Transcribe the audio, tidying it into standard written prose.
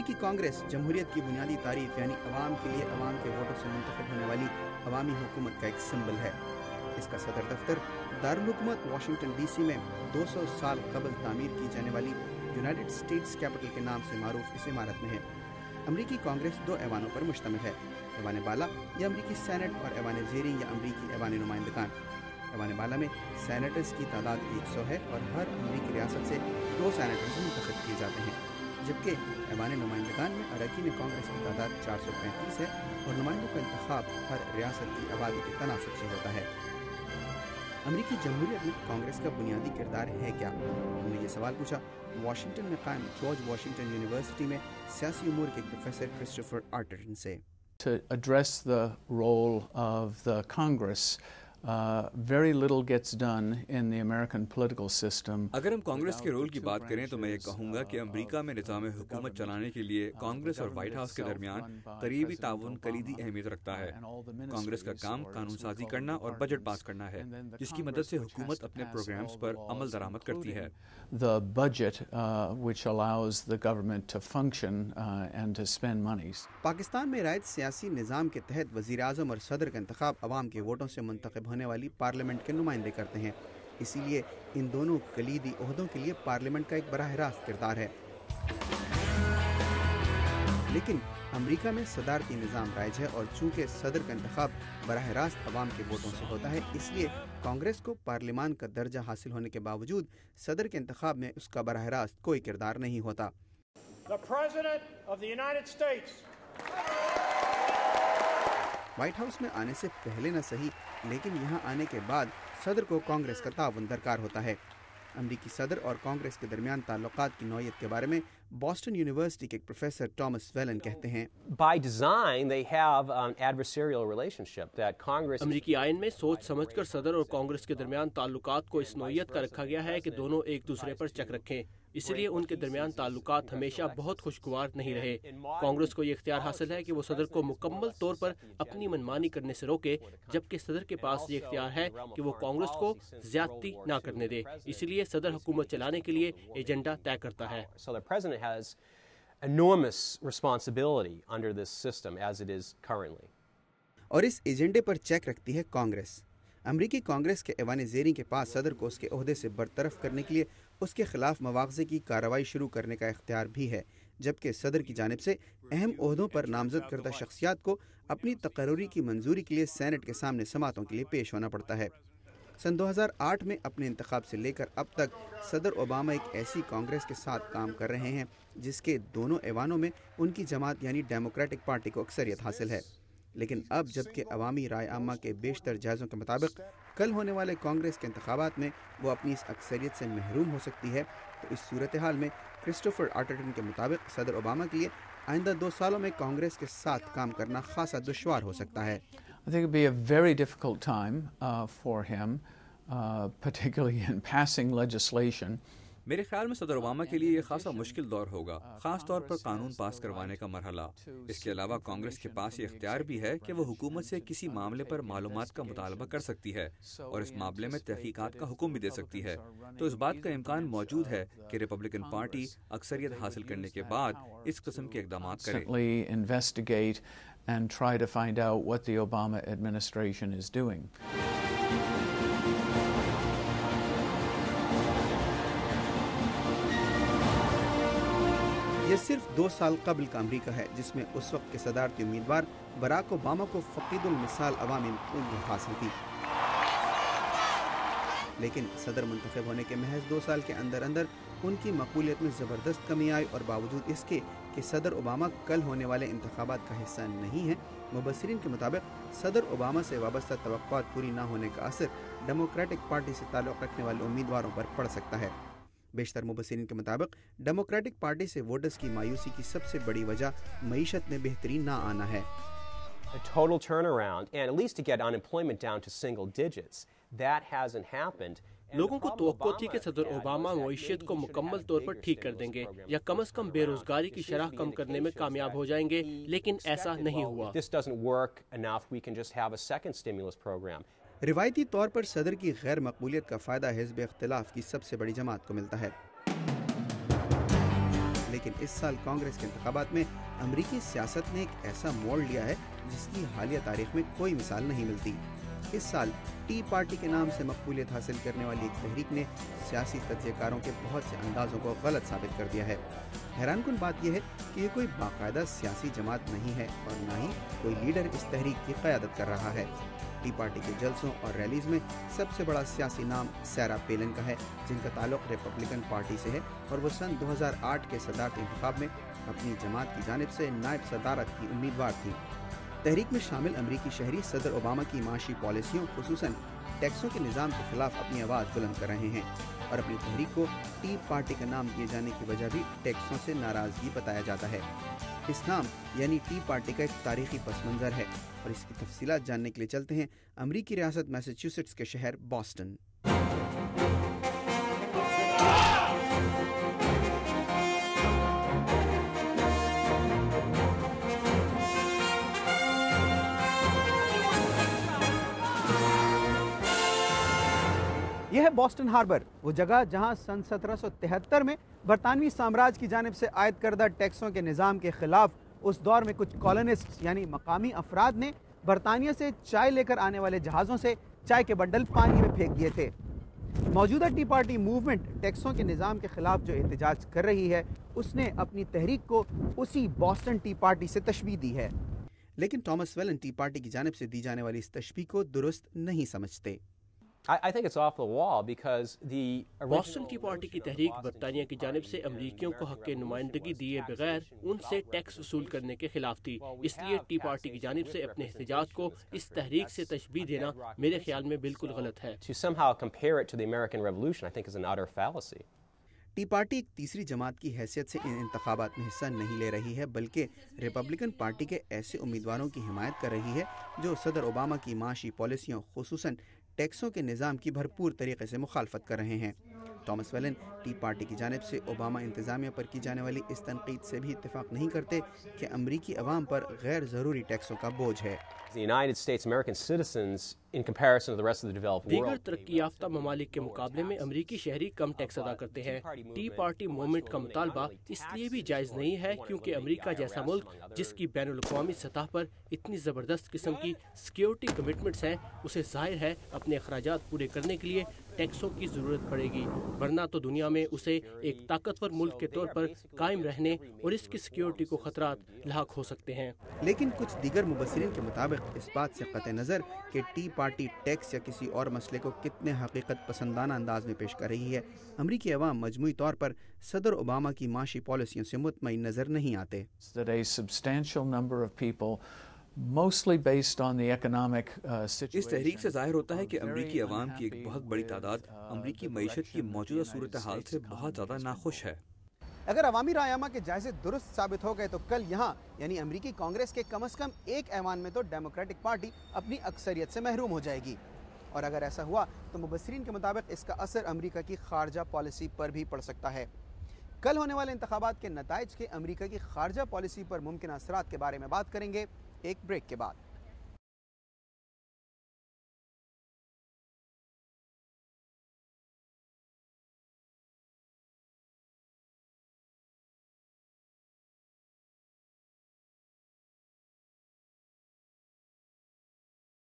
अमरीकी कांग्रेस जमहूरियत की बुनियादी तारीफ यानी अवाम के लिए अवाम के वोटों से मुंतखब होने वाली अवामी हुकूमत का एक सिंबल है। इसका सदर दफ्तर दारुल हुकूमत वाशिंगटन डीसी में 200 साल कबल तामीर की जाने वाली यूनाइटेड स्टेट्स कैपिटल के नाम से मारूफ इस इमारत में है। अमरीकी कांग्रेस 2 ऐवानों पर मुश्तमिल है, ऐवान बाला या अमरीकी सैनेट और ऐवान ज़ेरी या अमरीकी ऐवान नुमाइंदगान। ऐवान बाला में सैनेटर्स की तादाद 100 है और हर अमरीकी रियासत से 2 सैनेटर्स मुंतखब किए जाते हैं, जबकि ऐवान नुमाइंदगान में अरकान कांग्रेस की तादाद 435 है और नुमाइंदों का इंतखाब हर रियासत की आबादी के तनासब से होता है। अमरीकी जमहूरियत में कांग्रेस का बुनियादी किरदार है क्या? हमने ये सवाल पूछा वाशिंगटन में कायम जॉर्ज वाशिंगटन यूनिवर्सिटी में सियासी उमूर के प्रोफेसर क्रिस्टोफर आर्टरटन से। To address the role of the Congress, very little gets done in the American political system. अगर हम कांग्रेस के रोल की बात करें तो मैं ये कहूँगा कि अमेरिका में निज़ाम हुकूमत चलाने के लिए कांग्रेस और व्हाइट हाउस के दरमियान करीबी ताउन कलीदी अहमियत रखता है। कांग्रेस का काम कानून साजी करना और बजट पास करना है, जिसकी मदद से हुकूमत अपने प्रोग्राम्स पर अमल दरामद करती है। The budget, which allows the government to function and to spend monies. Pakistan में रायत सियासी निज़ाम के तहत वज़ीर आज़म और सदर का इंतखाब अवाम के वोटों से मुंतखब होने वाली पार्लियामेंट के नुमाइंदे करते हैं। इसीलिए इन दोनों कलीदी ओहदों के लिए पार्लियामेंट का एक बराह रास्त किरदार है। लेकिन अमेरिका में सदारती निज़ाम राइज है और चूंकि सदर का इंतखाब बराह रास्त अवाम के वोटों से होता है, इसलिए कांग्रेस को पार्लियामान का दर्जा हासिल होने के बावजूद सदर के इंतखाब में उसका बराह रास्त कोई किरदार नहीं होता। व्हाइट हाउस में आने से पहले न सही, लेकिन यहाँ आने के बाद सदर को कांग्रेस का ताउन दरकार होता है। अमरीकी सदर और कांग्रेस के दरमियान ताल्लुकात की नौयत के बारे में बॉस्टन यूनिवर्सिटी के एक प्रोफेसर टॉमस वेलन कहते हैं, By design, they have an adversarial relationship that Congress. अमरीकी आइन में सोच समझकर सदर और कांग्रेस के दरमियान ताल्लुकात को इस नौयत का रखा गया है कि दोनों एक दूसरे पर चेक रखें, इसलिए उनके दरमियान ताल्लुकात हमेशा बहुत खुशगवार नहीं रहे। कांग्रेस को ये इख्तियार हासिल है कि वो सदर को मुकम्मल तौर पर अपनी मनमानी करने से रोके, जबकि सदर के पास ये इख्तियार है कि वो कांग्रेस को ज्यादती ना करने दे। इसलिए सदर हुकूमत चलाने के लिए एजेंडा तय करता है। So the president has enormous responsibility under this system as it is currently. और इस एजेंडे पर चेक रखती है कांग्रेस। अमरीकी कांग्रेस के ऐवान ज़ेरी के पास सदर को उसके ओहदे से बरतरफ करने के लिए उसके खिलाफ मवाख़ज़े की कार्रवाई शुरू करने का इख्तियार भी है, जबकि सदर की जानिब से अहम ओहदों पर नामजद करदा शख्सियात को अपनी तकर्रुरी की मंजूरी के लिए सेनेट के सामने समातों के लिए पेश होना पड़ता है। सन 2008 में अपने इंतखाब से लेकर अब तक सदर ओबामा एक ऐसी कांग्रेस के साथ काम कर रहे हैं जिसके दोनों ऐवानों में उनकी जमात यानी डेमोक्रेटिक पार्टी को अक्सरियत हासिल है। लेकिन अब जबकि अवामी राय आमा के बेशतर जायज़ों के मुताबिक कल होने वाले कांग्रेस के इंतखाबात में वो अपनी इस अक्सरियत से महरूम हो सकती है, तो इस सूरत हाल में क्रिस्टोफर आर्टरटन के मुताबिक सदर ओबामा के लिए आइंदा 2 सालों में कांग्रेस के साथ काम करना खासा दुश्वार हो सकता है। I think it would be a very difficult time for him, particularly in passing legislation. मेरे ख्याल में सदर ओबामा के लिए ये खासा मुश्किल दौर होगा, खास तौर पर कानून पास करवाने का मरहला। इसके अलावा कांग्रेस के पास ये इख्तियार भी है कि वो हुकूमत से किसी मामले पर मालूमात का मुतालबा कर सकती है और इस मामले में तहकीकात का हुक्म भी दे सकती है। तो इस बात का इम्कान मौजूद है कि रिपब्लिकन पार्टी अक्सरियत हासिल करने के बाद इस किस्म के इक़दाम करे। Investigate and try to find out what the Obama administration is doing. ये सिर्फ 2 साल कबल का अमरीका है जिसमें उस वक्त के सदारती उम्मीदवार बराक ओबामा को फकीदुल मिसाल अवामी मकबूलियत हासिल थी। लेकिन सदर मुंतखब होने के महज 2 साल के अंदर अंदर उनकी मकबूलियत में ज़बरदस्त कमी आई और बावजूद इसके कि सदर ओबामा कल होने वाले इंतखाबात का हिस्सा नहीं है, मुबस्सिरीन के मुताबिक सदर ओबामा से वाबस्ता तवक्कुआत पूरी ना होने का असर डेमोक्रेटिक पार्टी से ताल्लुक़ रखने वाले उम्मीदवारों पर पड़ सकता है। बेशतर मुबस्सिरीन के मुताबिक डेमोक्रेटिक पार्टी से वोटर्स की मायूसी की सबसे बड़ी वजह मईशत में बेहतरी ना आना है। A total turnaround, and at least to get unemployment down to single digits, that hasn't happened. लोगों को तवक्को थी कि सदर ओबामा मईशत को मुकम्मल तौर पर ठीक कर देंगे या कम से कम बेरोजगारी की शरह कम करने में कामयाब हो जाएंगे, लेकिन ऐसा नहीं हुआ। This doesn't work enough. We can just have a second stimulus program. रिवायती तौर पर सदर की गैर मकबूलियत का फ़ायदा हिज़्ब इख्तिलाफ की सबसे बड़ी जमात को मिलता है। لیکن اس سال کانگریس کے انتخابات میں امریکی سیاست نے ایک ایسا موڑ لیا ہے جس کی حالیہ تاریخ میں کوئی مثال نہیں ملتی۔ اس سال ٹی پارٹی کے نام سے مقبولیت حاصل کرنے والی ایک تحریک نے سیاسی تجزیہ کاروں کے بہت سے اندازوں کو غلط ثابت کر دیا ہے۔ حیران کن بات یہ ہے کہ یہ کوئی باقاعدہ سیاسی جماعت نہیں ہے اور نہ ہی کوئی لیڈر اس تحریک کی قیادت کر رہا ہے۔ ٹی پارٹی کے جلسوں اور ریلیز میں سب سے بڑا سیاسی نام سیرا پیلن کا ہے، جن کا تعلق ریپبلکن پارٹی سے ہے اور وہ سن 2008 کے صدارتی انتخاب میں اپنی جماعت کی جانب سے نائب صدارت کی امیدوار تھی۔ تحریک میں شامل امریکی شہری صدر اوباما کی معاشی پالیسیوں خصوصاً ٹیکسوں کے نظام کے خلاف اپنی آواز بلند کر رہے ہیں اور اپنی تحریک کو ٹی پارٹی کا نام دیے جانے کی وجہ بھی ٹیکسوں سے ناراضگی بتایا جاتا ہے۔ اس نام یعنی ٹی پارٹی کا ایک تاریخی پس منظر ہے اور اس کی تفصیلات جاننے کے لیے چلتے ہیں امریکی ریاست میساچیوسیٹس کے شہر بoston۔ یہ ہے بoston ہاربر، وہ جگہ جہاں سن 1773 میں برطانوی سامراج کی جانب سے عائد کردہ ٹیکسوں کے نظام کے خلاف اس دور میں کچھ کالونسٹ یعنی مقامی افراد نے برطانیہ سے چائے لے کر آنے والے جہازوں سے چائے کے بنڈل پانی میں پھینک دیے تھے۔ موجودہ ٹی پارٹی موومنٹ ٹیکسوں کے نظام کے خلاف جو احتجاج کر رہی ہے، اس نے اپنی تحریک کو اسی بoston ٹی پارٹی سے تشبیہ دی ہے، لیکن ٹامس ویلن ٹی پارٹی کی جانب سے دی جانے والی اس تشبیہ کو درست نہیں سمجھتے۔ I think it's off the wall because the Boston tea party کی تحریک برطانیہ کی جانب سے امریکیوں کو حق نمائندگی دیے بغیر ان سے ٹیکس وصول کرنے کے خلاف تھی، اس لیے ٹی پارٹی کی جانب سے اپنے احتجاج کو اس تحریک سے تشبیہ دینا میرے خیال میں بالکل غلط ہے۔ to somehow compare it to the American Revolution, I think, is an utter fallacy. T party ایک تیسری جماعت کی حیثیت سے ان انتخابات میں حصہ نہیں لے رہی ہے، بلکہ ریپبلکن پارٹی کے ایسے امیدواروں کی حمایت کر رہی ہے جو صدر اوباما کی معاشی پالیسیوں خصوصاً ٹیکسوں کے نظام کی بھرپور طریقے سے مخالفت کر رہے ہیں۔ ٹامس ویلن ٹی پارٹی کی جانب سے اوباما انتظامیہ پر کی جانے والی اس تنقید سے بھی اتفاق نہیں کرتے کہ امریکی عوام پر غیر ضروری ٹیکسوں کا بوجھ ہے۔ The United States, American citizens, in comparison to the rest of the developed دیگر world, ترقی یافتہ ممالک کے مقابلے میں امریکی شہری کم ٹیکس ادا کرتے ہیں۔ ٹی پارٹی موومنٹ کا مطالبہ اس لیے بھی جائز نہیں ہے کیونکہ امریکہ جیسا ملک جس کی بین الاقوامی سطح پر اتنی زبردست قسم کی سیکیورٹی کمٹمنٹس ہیں، اسے ظاہر ہے اپنے اخراجات پورے کرنے کے لیے ٹیکسوں کی ضرورت پڑے گی، ورنہ تو دنیا میں اسے ایک طاقتور ملک کے طور پر قائم رہنے اور اس کی سیکیورٹی کو خطرات لاحق ہو سکتے ہیں۔ لیکن کچھ دیگر مبصرین کے مطابق اس بات سے قطع نظر کہ ٹی پارٹی ٹیکس یا کسی اور مسئلے کو کتنے حقیقت پسندانہ انداز میں پیش کر رہی ہے، امریکی عوام مجموعی طور پر صدر اوباما کی معاشی پالیسیوں سے مطمئن نظر نہیں آتے۔ That a substantial number of people, mostly based on the economic situation. اس تحریک سے ظاہر ہوتا ہے کہ امریکی عوام کی ایک بہت بڑی تعداد امریکی معیشت کی موجودہ صورتحال سے بہت زیادہ ناخوش ہے۔ اگر عوامی رائے عامہ کے جائزے درست ثابت ہو گئے تو کل یہاں یعنی امریکی کانگریس کے کم از کم ایک ایوان میں تو ڈیموکریٹک پارٹی اپنی اکثریت سے محروم ہو جائے گی، اور اگر ایسا ہوا تو مبصرین کے مطابق اس کا اثر امریکہ کی خارجہ پالیسی پر بھی پڑ سکتا ہے۔ کل ہونے والے انتخابات کے نتائج کے امریکہ کی خارجہ پالیسی پر ممکنہ اثرات کے بارے میں بات کریں گے ایک بریک کے بعد۔